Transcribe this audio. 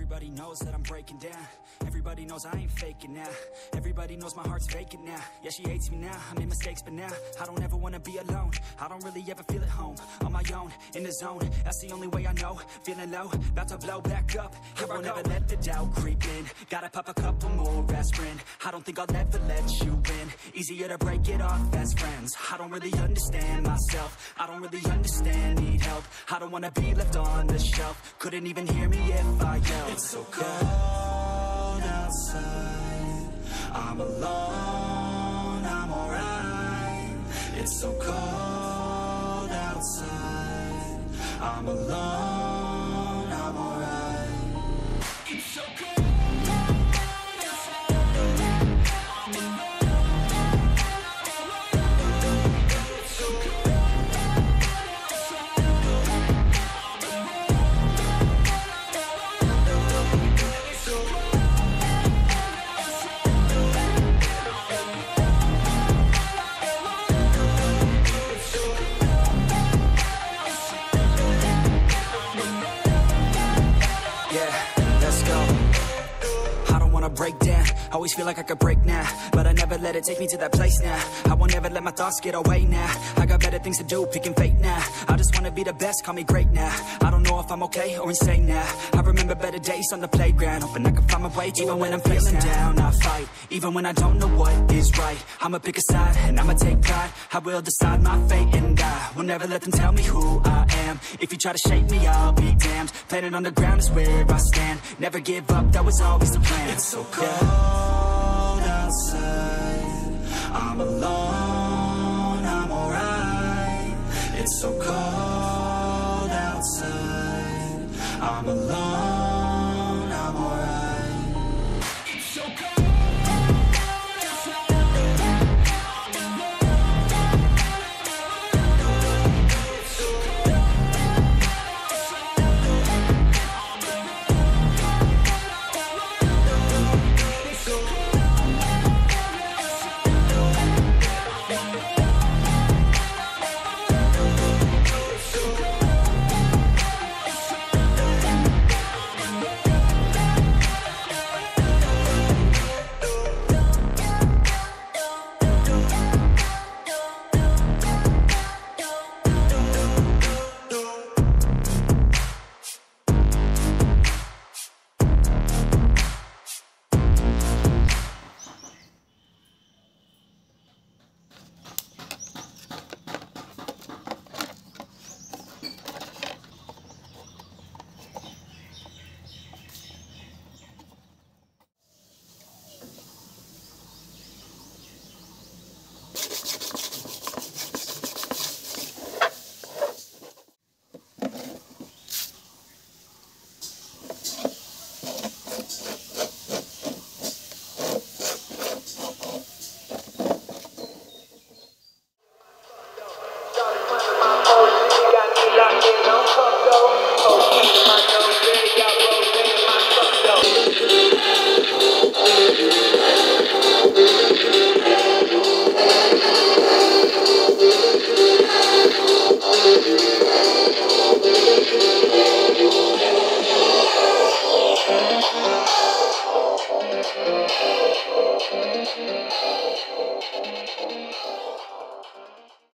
Everybody knows that I'm breaking down. Everybody knows I ain't faking now. Everybody knows my heart's vacant now. Yeah, she hates me now, I made mistakes, but now I don't ever wanna be alone. I don't really ever feel at home. On my own, in the zone, that's the only way I know. Feeling low, about to blow back up. Here I won't ever let the doubt creep in. Gotta pop a couple more aspirin. I don't think I'll ever let you in. Easier to break it off as friends. I don't really understand myself. I don't really understand, need help. I don't wanna be left on the shelf. Couldn't even hear me if I yelled. It's so cold outside, I'm alone, I'm alright. It's so cold outside, I'm alone, I'm alright. It's so cold. Break down, always feel like I could break now, but I never let it take me to that place now. I won't ever let my thoughts get away now. I got better things to do, picking fate now. I just wanna be the best, call me great now. I don't know if I'm okay or insane now. I remember better days on the playground, hoping I can find my way to even when I'm feeling down, I fight, even when I don't know what is right. I'ma pick a side, and I'ma take pride. I will decide my fate and I will never let them tell me who I am. If you try to shape me, I'll be damned. Planet on the ground is where I stand. Never give up, that was always the plan. It's so cold outside, I'm alone, I'm alright. It's so cold outside, I'm alone, I'm alright. It's so cold.